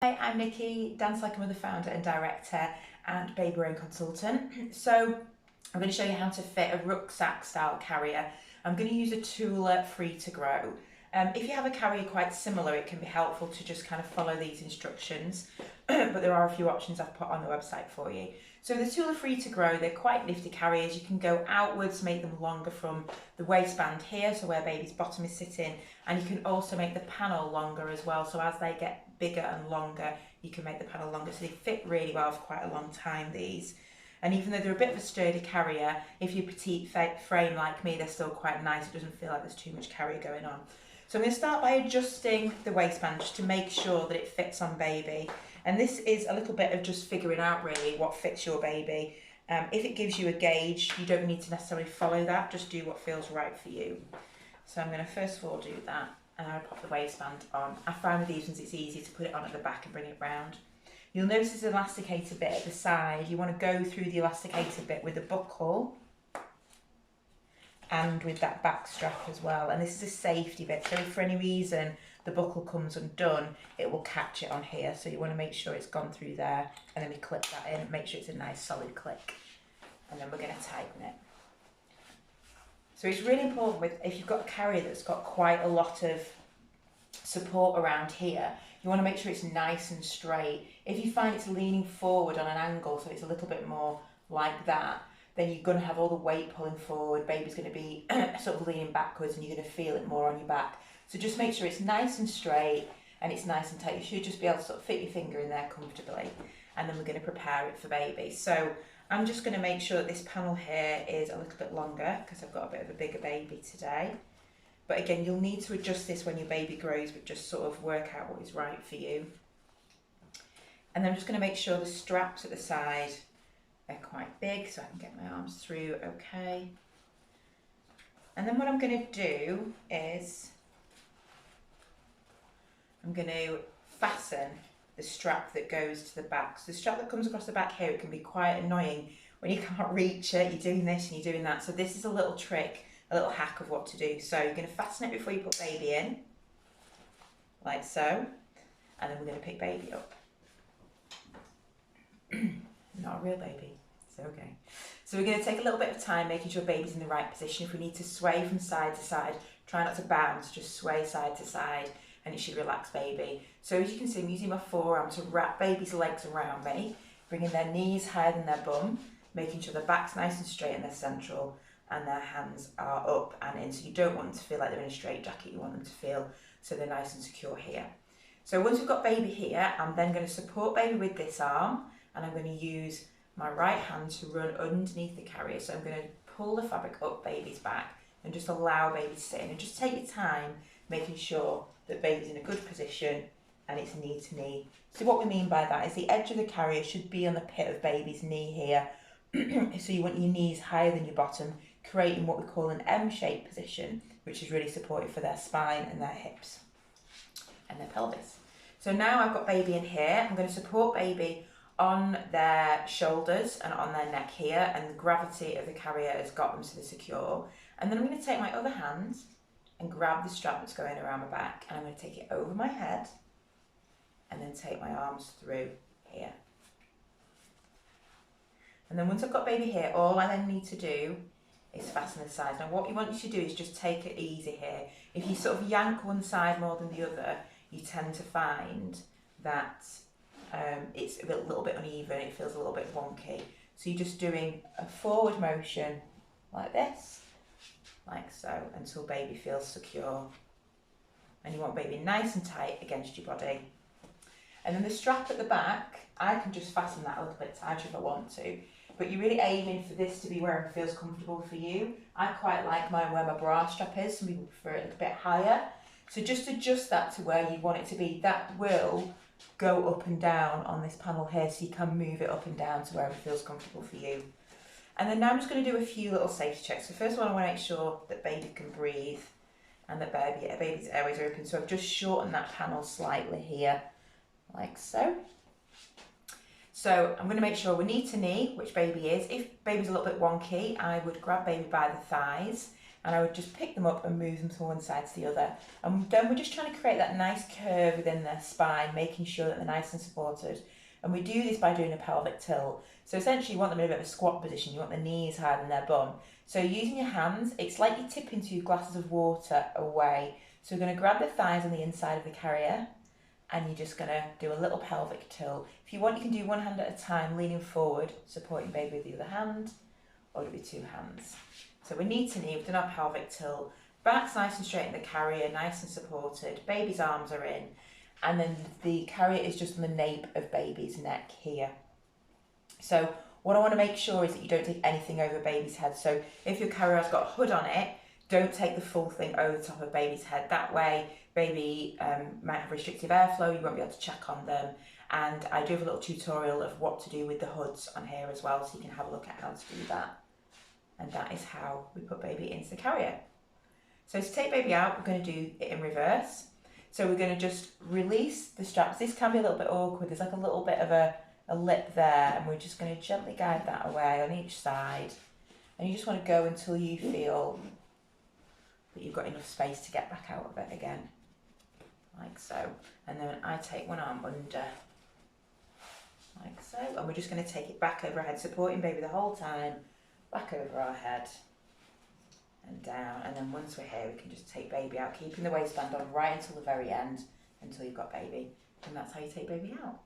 Hi, I'm Nikki, Dance Like a Mother founder and director and baby wearing consultant. So I'm going to show you how to fit a rucksack style carrier. I'm going to use a Tula Free To Grow. If you have a carrier quite similar, it can be helpful to just kind of follow these instructions, but there are a few options I've put on the website for you. So the Tula Free To Grow, they're quite nifty carriers. You can go outwards, make them longer from the waistband here, so where baby's bottom is sitting, and you can also make the panel longer as well, so as they get bigger and longer, you can make the panel longer, so they fit really well for quite a long time, these. And even though they're a bit of a sturdy carrier, if you're petite frame like me, they're still quite nice. It doesn't feel like there's too much carrier going on. So I'm going to start by adjusting the waistband just to make sure that it fits on baby. And this is a little bit of just figuring out really what fits your baby. If it gives you a gauge, you don't need to necessarily follow that, just do what feels right for you. So I'm going to first of all do that, and I'll pop the waistband on. I find with these ones it's easy to put it on at the back and bring it round. You'll notice there's an elasticator bit at the side. You want to go through the elasticator bit with a buckle and with that back strap as well. And this is a safety bit, so if for any reason the buckle comes undone, it will catch it on here. So you want to make sure it's gone through there, and then we clip that in, make sure it's a nice solid click. And then we're going to tighten it. So it's really important if you've got a carrier that's got quite a lot of support around here, you want to make sure it's nice and straight. If you find it's leaning forward on an angle, so it's a little bit more like that, then you're going to have all the weight pulling forward, baby's going to be sort of leaning backwards, and you're going to feel it more on your back. So just make sure it's nice and straight and it's nice and tight. You should just be able to sort of fit your finger in there comfortably, and then we're going to prepare it for baby. So I'm just going to make sure that this panel here is a little bit longer because I've got a bit of a bigger baby today. But again, you'll need to adjust this when your baby grows, but just sort of work out what is right for you. And then I'm just going to make sure the straps at the side are quite big so I can get my arms through okay. And then what I'm going to do is I'm going to fasten the strap that goes to the back. So the strap that comes across the back here, it can be quite annoying when you can't reach it. You're doing this and you're doing that. So this is a little trick, a little hack of what to do. So you're going to fasten it before you put baby in, like so, and then we're going to pick baby up. Not a real baby, it's okay. So we're going to take a little bit of time making sure baby's in the right position. If we need to sway from side to side, try not to bounce, just sway side to side, and it should relax baby. So as you can see, I'm using my forearm to wrap baby's legs around me, bringing their knees higher than their bum, making sure their back's nice and straight and they're central, and their hands are up and in. So you don't want them to feel like they're in a straight jacket, you want them to feel so they're nice and secure here. So once we've got baby here, I'm then going to support baby with this arm, and I'm going to use my right hand to run underneath the carrier. So I'm going to pull the fabric up baby's back and just allow baby to sit in, and just take your time making sure that baby's in a good position and it's knee to knee. So what we mean by that is the edge of the carrier should be on the pit of baby's knee here. So you want your knees higher than your bottom, creating what we call an M-shaped position, which is really supportive for their spine and their hips and their pelvis. So now I've got baby in here, I'm going to support baby on their shoulders and on their neck here, and the gravity of the carrier has got them so they're secure. And then I'm going to take my other hand and grab the strap that's going around my back, and I'm going to take it over my head and then take my arms through here. And then once I've got baby here, all I then need to do is fasten the sides. Now what you want you to do is just take it easy here. If you sort of yank one side more than the other, you tend to find that it's a little bit uneven, it feels a little bit wonky. So you're just doing a forward motion like this, like so, until baby feels secure. And you want baby nice and tight against your body. And then the strap at the back, I can just fasten that a little bit tighter if I want to, but you're really aiming for this to be where it feels comfortable for you. I quite like mine where my bra strap is, some people prefer it a little bit higher. So just adjust that to where you want it to be. That will go up and down on this panel here, so you can move it up and down to where it feels comfortable for you. And then now I'm just going to do a few little safety checks. So first of all, I want to make sure that baby can breathe and that baby's airways are open. So I've just shortened that panel slightly here, like so. So I'm going to make sure we're knee to knee, which baby is. If baby's a little bit wonky, I would grab baby by the thighs and I would just pick them up and move them from one side to the other. And then we're just trying to create that nice curve within their spine, making sure that they're nice and supported. And we do this by doing a pelvic tilt. So essentially you want them in a bit of a squat position, you want their knees higher than their bum. So using your hands, it's like you're tipping 2 glasses of water away. So we're going to grab the thighs on the inside of the carrier, and you're just going to do a little pelvic tilt. If you want, you can do one hand at a time, leaning forward, supporting baby with the other hand, or do it with 2 hands. So we're knee to knee, we've done our pelvic tilt, back's nice and straight in the carrier, nice and supported, baby's arms are in, and then the carrier is just on the nape of baby's neck here. So what I want to make sure is that you don't take anything over baby's head. So if your carrier has got a hood on it, don't take the full thing over the top of baby's head. That way baby might have restrictive airflow, you won't be able to check on them. And I do have a little tutorial of what to do with the hoods on here as well, so you can have a look at how to do that. And that is how we put baby into the carrier. So to take baby out, we're going to do it in reverse. So we're going to just release the straps. This can be a little bit awkward. There's like a little bit of a lip there, and we're just going to gently guide that away on each side. And you just want to go until you feel that you've got enough space to get back out of it again, like so. And then I take one arm under, like so, and we're just going to take it back over our head, supporting baby the whole time, back over our head and down. And then once we're here, we can just take baby out, keeping the waistband on right until the very end, until you've got baby. And that's how you take baby out.